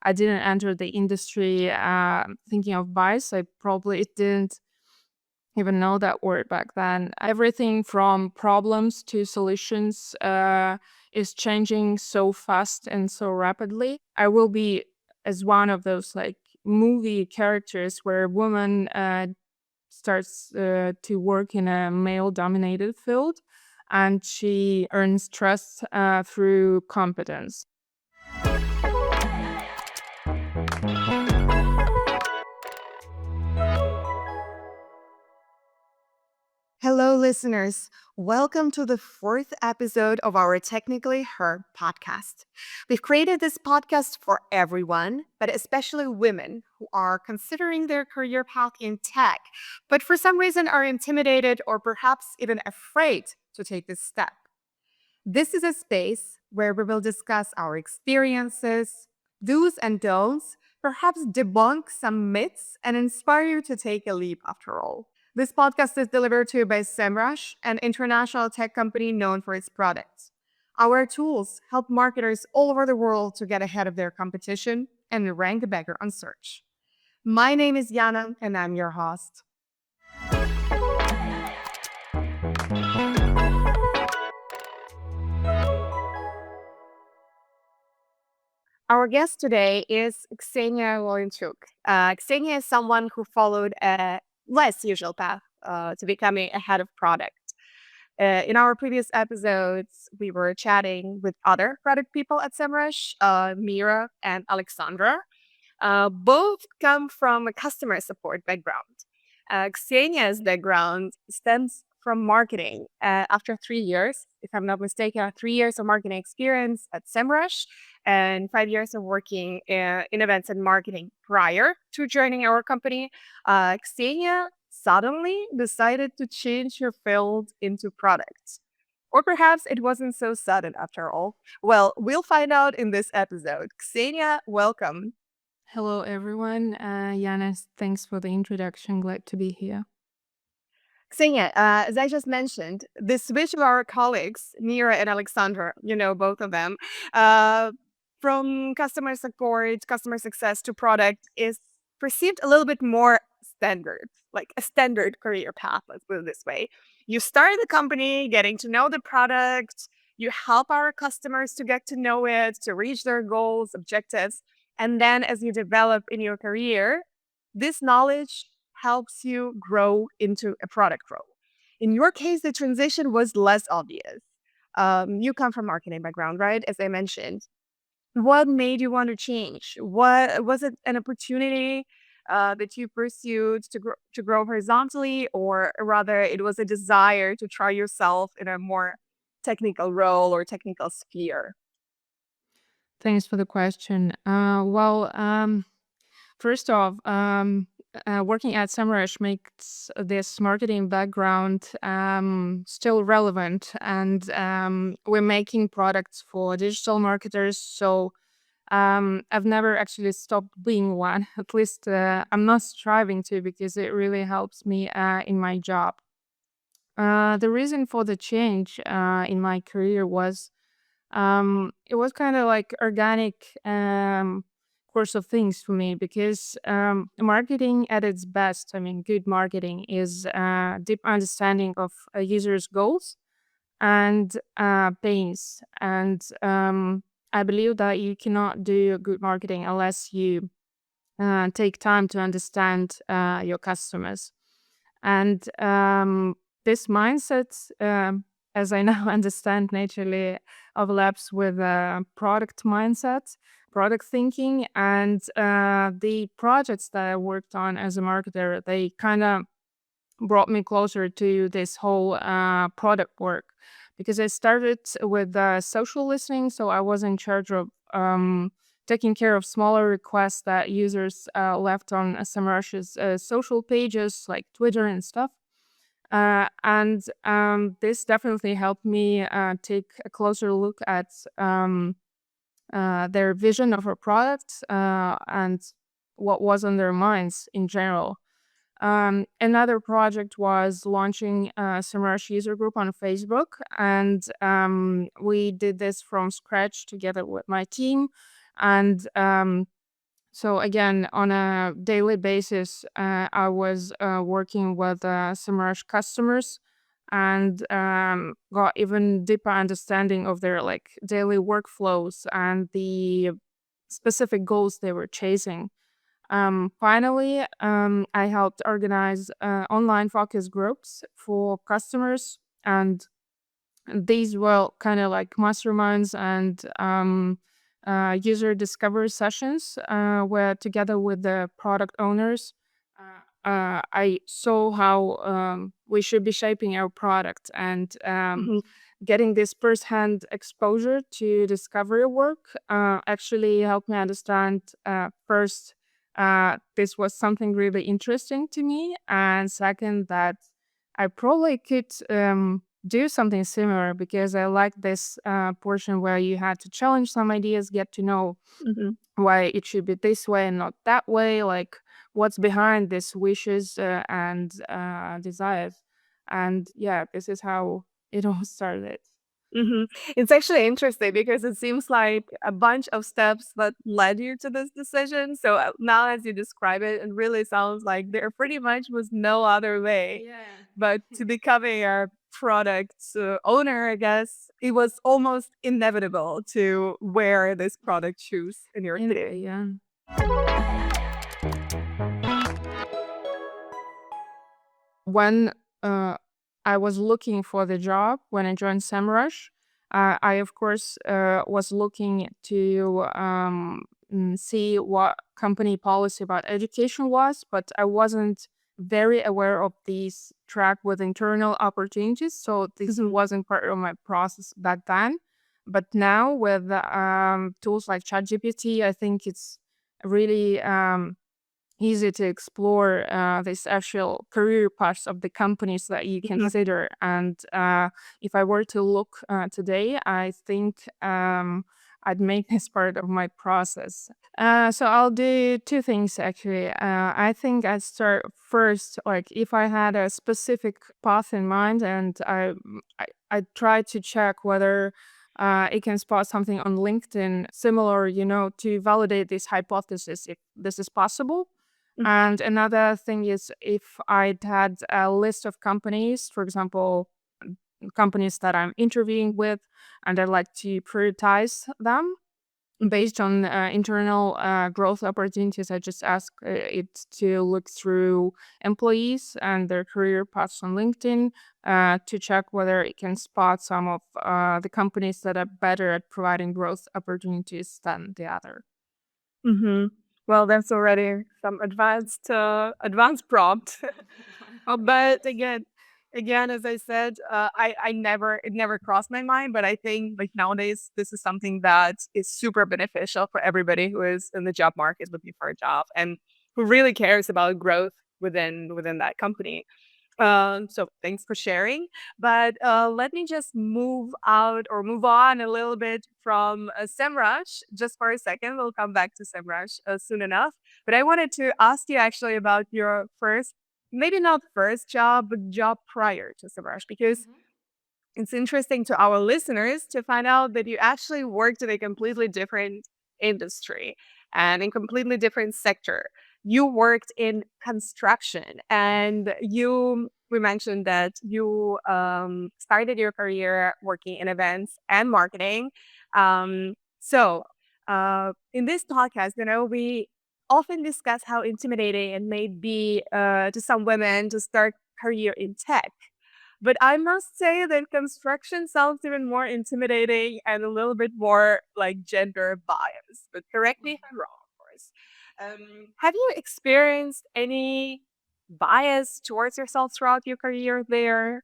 I didn't enter the industry thinking of bias. I probably didn't even know that word back then. Everything from problems to solutions is changing so fast and so rapidly. I will be as one of those like movie characters where a woman starts to work in a male dominated field and she earns trust through competence. Hello, listeners. Welcome to the fourth episode of our Technically Her podcast. We've created this podcast for everyone, but especially women who are considering their career path in tech, but for some reason are intimidated or perhaps even afraid to take this step. This is a space where we will discuss our experiences, do's and don'ts, perhaps debunk some myths, and inspire you to take a leap after all. This podcast is delivered to you by Semrush, an international tech company known for its products. Our tools help marketers all over the world to get ahead of their competition and rank better on search. My name is Jana, and I'm your host. Our guest today is Xenia. Xenia is someone who followed a less usual path to becoming a head of product. In our previous episodes, we were chatting with other product people at Semrush, Mira and Alexandra. Both come from a customer support background. Xenia's background stems from marketing. After 3 years, if I'm not mistaken, 3 years of marketing experience at Semrush and 5 years of working in events and marketing prior to joining our company, Xenia suddenly decided to change her field into products. Or perhaps it wasn't so sudden after all. Well, we'll find out in this episode. Xenia, welcome. Hello, everyone. Yanis, thanks for the introduction. Glad to be here. Xenia, as I just mentioned, the switch of our colleagues, Mira and Alexandra, you know, both of them, uh, from customer support, customer success to product is perceived a little bit more standard, like a standard career path, let's put it this way. You start the company getting to know the product, you help our customers to get to know it, to reach their goals, objectives. And then as you develop in your career, this knowledge helps you grow into a product role. In your case, the transition was less obvious. You come from marketing background, right? As I mentioned, what made you want to change? What was it an opportunity that you pursued to grow horizontally, or rather, it was a desire to try yourself in a more technical role or technical sphere? Thanks for the question. First off, working at Semrush makes this marketing background still relevant, and we're making products for digital marketers. So I've never actually stopped being one. At least I'm not striving to, because it really helps me in my job. The reason for the change in my career was it was kind of like organic course of things for me, because marketing at its best, I mean, good marketing is deep understanding of a user's goals and pains. And I believe that you cannot do good marketing unless you take time to understand your customers. And this mindset, as I now understand, naturally overlaps with product mindset, product thinking, and the projects that I worked on as a marketer. They kind of brought me closer to this whole product work, because I started with social listening, so I was in charge of taking care of smaller requests that users left on Semrush's social pages like Twitter and stuff. And this definitely helped me take a closer look at their vision of our product and what was on their minds in general. Another project was launching a Semrush user group on Facebook, and we did this from scratch together with my team. And So again, on a daily basis, I was working with Semrush customers and got even deeper understanding of their like daily workflows and the specific goals they were chasing. Finally, I helped organize online focus groups for customers, and these were kind of like masterminds and user discovery sessions where together with the product owners, I saw how we should be shaping our product and Mhm. getting this first-hand exposure to discovery work actually helped me understand first this was something really interesting to me, and second that I probably could do something similar because I like this portion where you had to challenge some ideas, get to know Mhm. why it should be this way and not that way, like what's behind these wishes and desires. And yeah, this is how it all started. Mhm. It's actually interesting because it seems like a bunch of steps that led you to this decision. So now, as you describe it, it really sounds like there pretty much was no other way Yeah. but to becoming a product owner. I guess it was almost inevitable to wear this product shoes in your In a team. way, yeah. When uh, I was looking for the job when I joined Semrush, I of course was looking to see what company policy about education was, but I wasn't very aware of these track with internal opportunities, so this Mhm. wasn't part of my process back then. But now with tools like ChatGPT, I think it's really easy to explore this actual career paths of the companies that you Mhm. consider. And if I were to look today, I think I'd make this part of my process. So I'll do two things actually. I think I'd start first, like if I had a specific path in mind, and I try to check whether it can spot something on LinkedIn similar, to validate this hypothesis if this is possible. And another thing is if I'd had a list of companies, for example, companies that I'm interviewing with, and I'd like to prioritize them Mhm. based on internal growth opportunities. I just ask it to look through employees and their career paths on LinkedIn to check whether it can spot some of the companies that are better at providing growth opportunities than the other. Mhm. Well, that's already some advanced prompt. But again, as I said, I never it never crossed my mind. But I think like nowadays, this is something that is super beneficial for everybody who is in the job market looking for a job and who really cares about growth within that company. So thanks for sharing. But let me just move out or move on a little bit from SEMrush just for a second. We'll come back to SEMrush soon enough. But I wanted to ask you actually about your first, maybe not first job, but job prior to SEMrush, because it's interesting to our listeners to find out that you actually worked in a completely different industry and in completely different sector. You worked in construction, and we mentioned that you started your career working in events and marketing. So in this podcast, we often discuss how intimidating it may be to some women to start career in tech, but I must say that construction sounds even more intimidating and a little bit more like gender biased. But correct me if I'm wrong, of course. Have you experienced any bias towards yourself throughout your career there,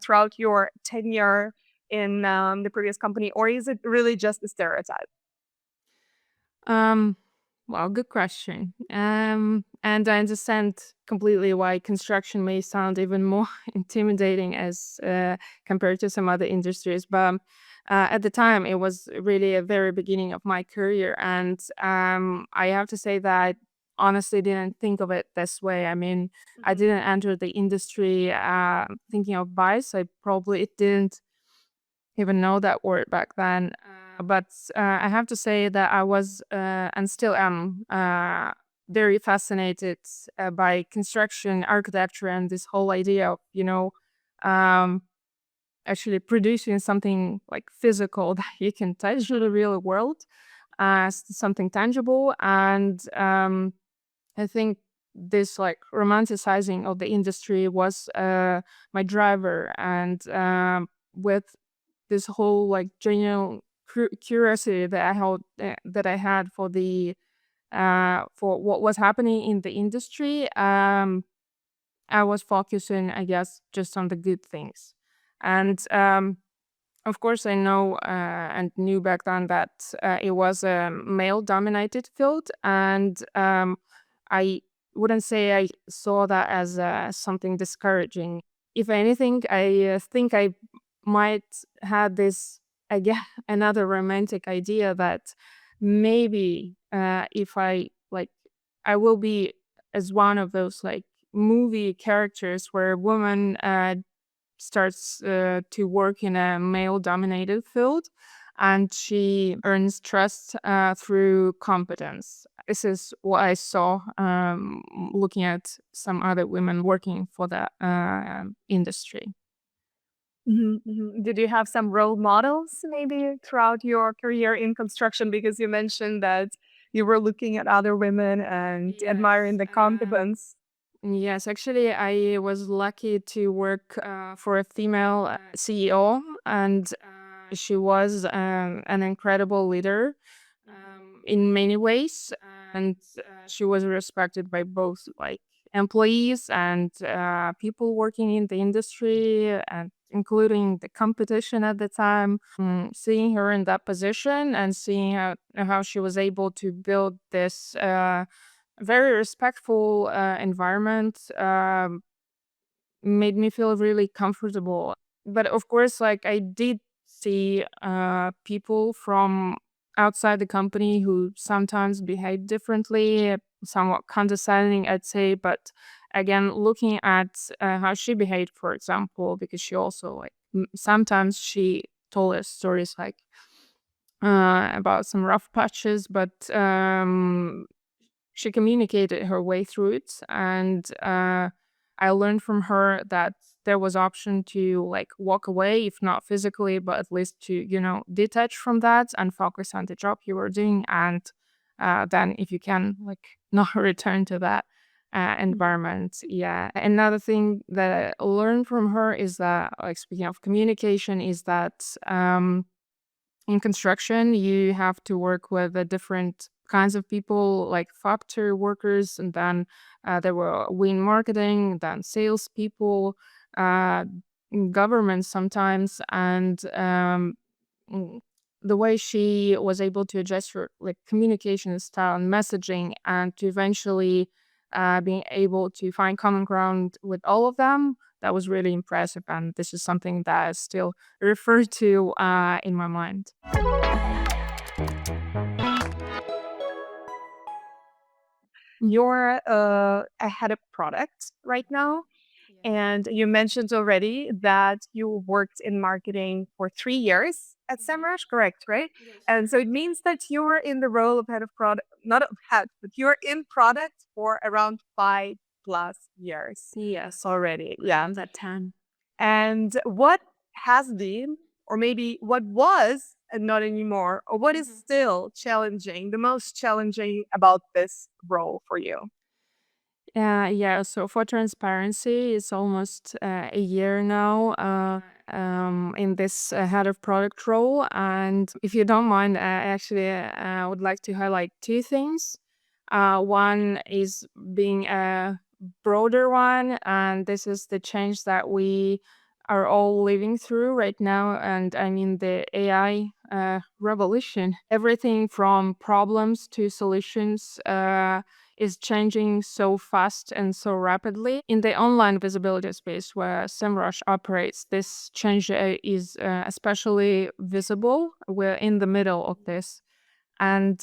throughout your tenure in the previous company, or is it really just a stereotype? Um, well, good question. And I understand completely why construction may sound even more intimidating as compared to some other industries. But at the time, it was really a very beginning of my career, and I have to say that I honestly didn't think of it this way. I mean, I Mhm. didn't enter the industry thinking of bias. I probably didn't even know that word back then. but I have to say that I was and still am very fascinated by construction, architecture, and this whole idea of, um, actually producing something like physical that you can touch in the real world, something tangible. And I think this like romanticizing of the industry was my driver, and with this whole like genuine curiosity that I had for the for what was happening in the industry. I was focusing, I guess, just on the good things, and of course, I know and knew back then that it was a male-dominated field, and I wouldn't say I saw that as something discouraging. If anything, I think I might had this, again, another romantic idea that maybe if I like, I will be as one of those like movie characters where a woman starts to work in a male dominated field, and she earns trust through competence. This is what I saw looking at some other women working for the industry. Did you have some role models maybe throughout your career in construction? Because you mentioned that you were looking at other women and admiring Yes. the competence. Yes, actually, I was lucky to work for a female CEO, and she was an incredible leader in many ways, and she was respected by both like employees and people working in the industry, and including the competition at the time. Seeing her in that position and seeing how she was able to build this very respectful environment made me feel really comfortable. But of course, like I did see people from outside the company who sometimes behave differently, somewhat condescending, I'd say. But again, looking at how she behaved, for example, because she also like sometimes she told us stories like about some rough patches, but she communicated her way through it, and I learned from her that there was option to like walk away, if not physically, but at least to detach from that and focus on the job you were doing, and then if you can like not return to that environment. Yeah, another thing that I learned from her is that, like, speaking of communication, is that in construction, you have to work with the different kinds of people, like factory workers, and then there were in marketing, then salespeople, uh, government sometimes, and mm, the way she was able to adjust her like communication style and messaging, and to eventually being able to find common ground with all of them. That was really impressive, and this is something that I still refer to in my mind. You're a head of product right now. And you mentioned already that you worked in marketing for 3 years at Semrush, correct, right? And so it means that you're in the role of head of product, not of head, but you're in product for around 5+ years Yes, already. Yeah. that time. And what has been, or maybe what was, and not anymore, or what is still challenging, the most challenging about this role for you? Yeah, so for transparency, it's almost a year now in this head of product role. And if you don't mind, I actually would like to highlight two things. One is being a broader one, and this is the change that we are all living through right now. And I mean, the AI revolution, everything from problems to solutions. Is changing so fast and so rapidly. In the online visibility space where Semrush operates, this change is especially visible. We're in the middle of this. And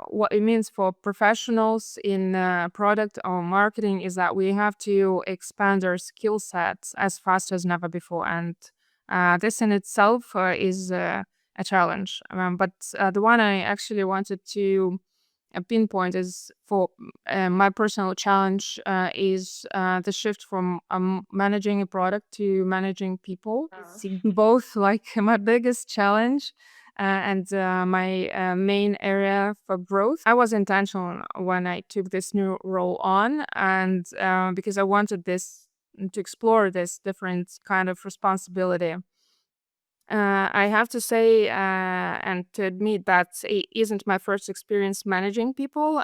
what it means for professionals in product or marketing is that we have to expand our skill sets as fast as never before. And this in itself is a challenge. But the one I actually wanted to pinpoint is for my personal challenge is the shift from managing a product to managing people. See both like my biggest challenge and my main area for growth. I was intentional when I took this new role on, and because I wanted this to explore this different kind of responsibility. I have to say and to admit that it isn't my first experience managing people.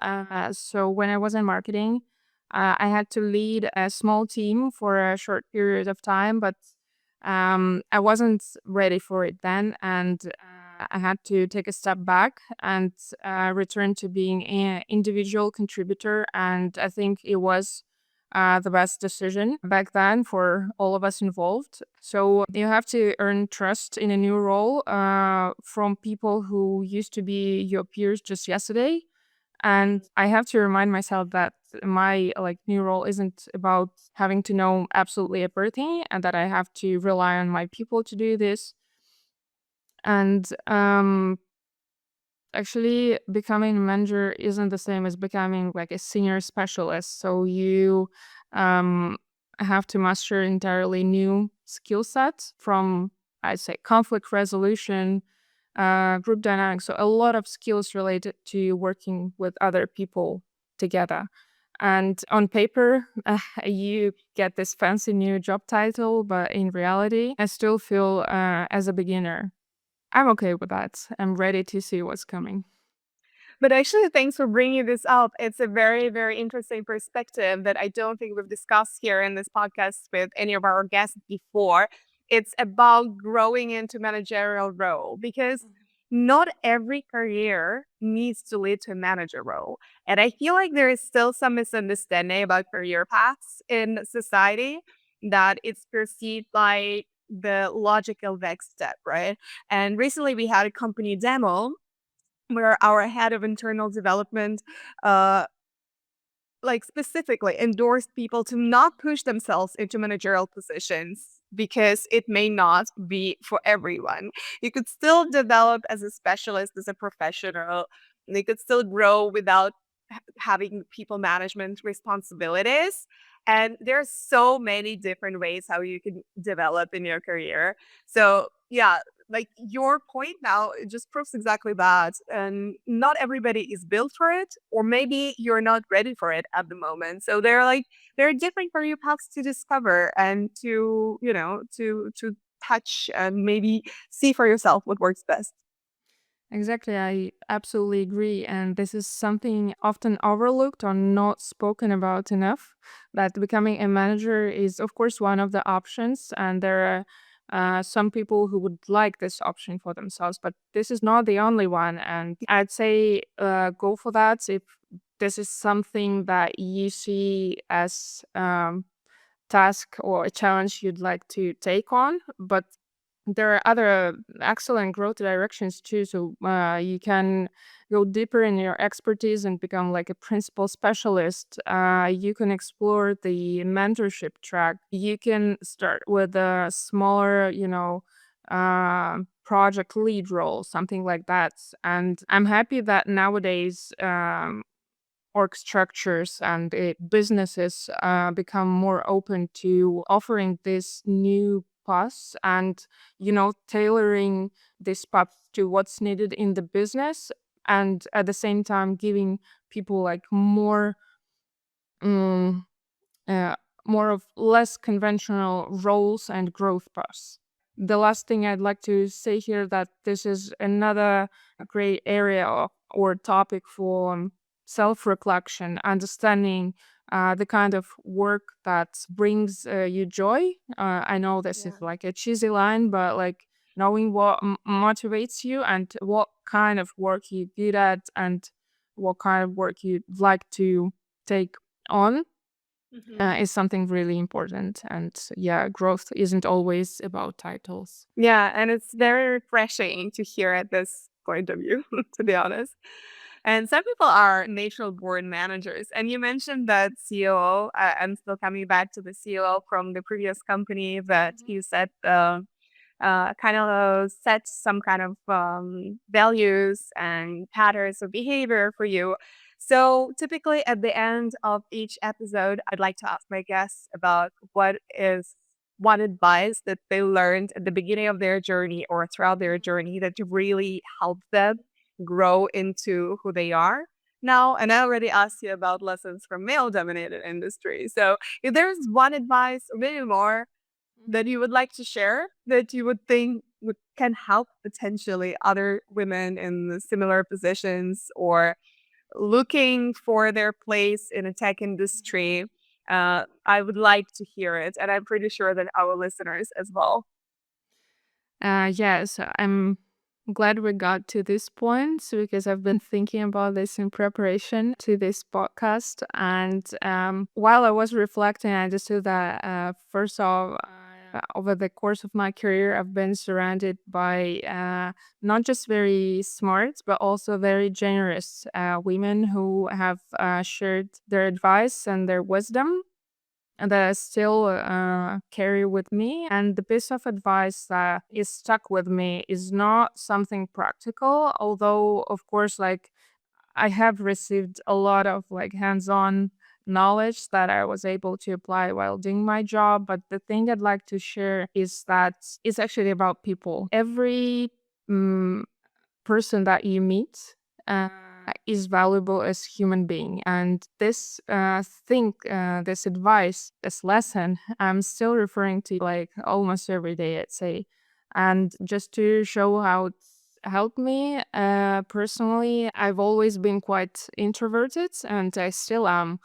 So when I was in marketing, I had to lead a small team for a short period of time, but I wasn't ready for it then, and I had to take a step back and return to being an individual contributor. And I think it was the best decision back then for all of us involved. So you have to earn trust in a new role from people who used to be your peers just yesterday. And I have to remind myself that my like new role isn't about having to know absolutely everything, and that I have to rely on my people to do this. And actually, becoming a manager isn't the same as becoming like a senior specialist. So you um, have to master entirely new skill sets from, I'd say, conflict resolution, group dynamics. So a lot of skills related to working with other people together. And on paper, you get this fancy new job title, but in reality, I still feel as a beginner. I'm okay with that. I'm ready to see what's coming. But actually, thanks for bringing this up. It's a very, very interesting perspective that I don't think we've discussed here in this podcast with any of our guests before. It's about growing into managerial role because not every career needs to lead to a manager role. And I feel like there is still some misunderstanding about career paths in society that it's perceived like the logical next step, right? And recently we had a company demo where our head of internal development uh, like specifically endorsed people to not push themselves into managerial positions because it may not be for everyone. You could still develop as a specialist, as a professional, and you could still grow without having people management responsibilities. And there's so many different ways how you can develop in your career. So yeah, like your point now, it just proves exactly that. And not everybody is built for it, or maybe you're not ready for it at the moment. So there are different career paths to discover and to, to touch and maybe see for yourself what works best. Exactly, I absolutely agree. And this is something often overlooked or not spoken about enough. That becoming a manager is, of course, one of the options. And there are some people who would like this option for themselves, but this is not the only one. And I'd say go for that if this is something that you see as task or a challenge you'd like to take on. But there are other excellent growth directions too. So you can go deeper in your expertise and become like a principal specialist. You can explore the mentorship track. You can start with a smaller, project lead role, something like that. And I'm happy that nowadays org structures and businesses become more open to offering this new paths and tailoring this path to what's needed in the business, and at the same time giving people like um, uh, more of less conventional roles and growth paths. The last thing I'd like to say here that this is another great area or topic for self-reflection, understanding the kind of work that brings you joy. I know this is like a cheesy line, but like knowing what motivates you and what kind of work you're good at and what kind of work you'd like to take on is something really important. And yeah, growth isn't always about titles. Yeah, and it's very refreshing to hear at this point of view, to be honest. And some people are natural born managers. And you mentioned that COO. I'm still coming back to the COO from the previous company that you said kind of set some kind of values and patterns of behavior for you. So typically at the end of each episode, I'd like to ask my guests about what is one advice that they learned at the beginning of their journey or throughout their journey that really helped them grow into who they are now. And I already asked you about lessons from male dominated industries. So if there's one advice or maybe more that you would like to share that you would think can help potentially other women in the similar positions or looking for their place in a tech industry, I would like to hear it. And I'm pretty sure that our listeners as well. Yes, I'm glad we got to this point because I've been thinking about this in preparation to this podcast. And while I was reflecting, I understood that first off, over the course of my career, I've been surrounded by not just very smart, but also very generous women who have shared their advice and their wisdom and that I still carry with me. And the piece of advice that is stuck with me is not something practical, although, of course, like I have received a lot of like hands-on knowledge that I was able to apply while doing my job. But the thing I'd like to share is that it's actually about people. Every mm, person that you meet is valuable as human being. And this this advice, this lesson, I'm still referring to like almost every day, I'd say. And just to show how it's helped me personally, I've always been quite introverted, and I still am.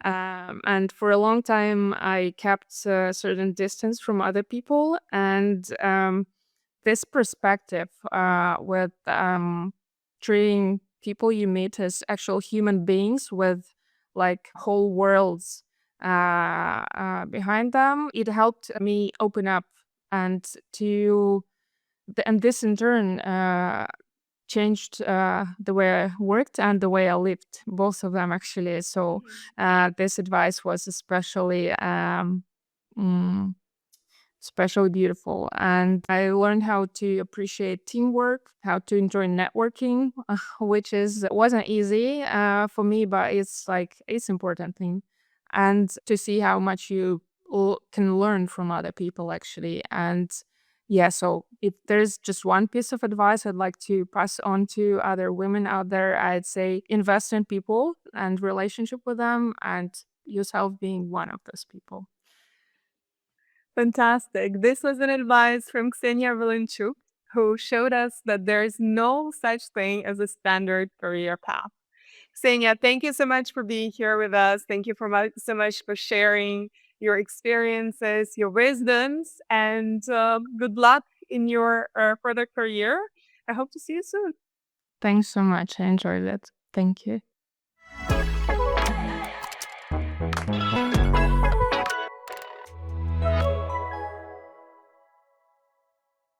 And for a long time, I kept a certain distance from other people, and this perspective with treating people you meet as actual human beings with like whole worlds behind them, it helped me open up and and this in turn changed the way I worked and the way I lived, both of them actually. So this advice was mm, especially beautiful. And I learned how to appreciate teamwork, how to enjoy networking, which is wasn't easy for me, but it's important thing. And to see how much you can learn from other people actually. And yeah, so if there's just one piece of advice I'd like to pass on to other women out there, I'd say invest in people and relationship with them and yourself being one of those people. Fantastic. This was an advice from Xenia Valenchuk, who showed us that there is no such thing as a standard career path. Xenia, thank you so much for being here with us. Thank you so much for sharing your experiences, your wisdoms, and good luck in your further career. I hope to see you soon. Thanks so much. I enjoyed it. Thank you.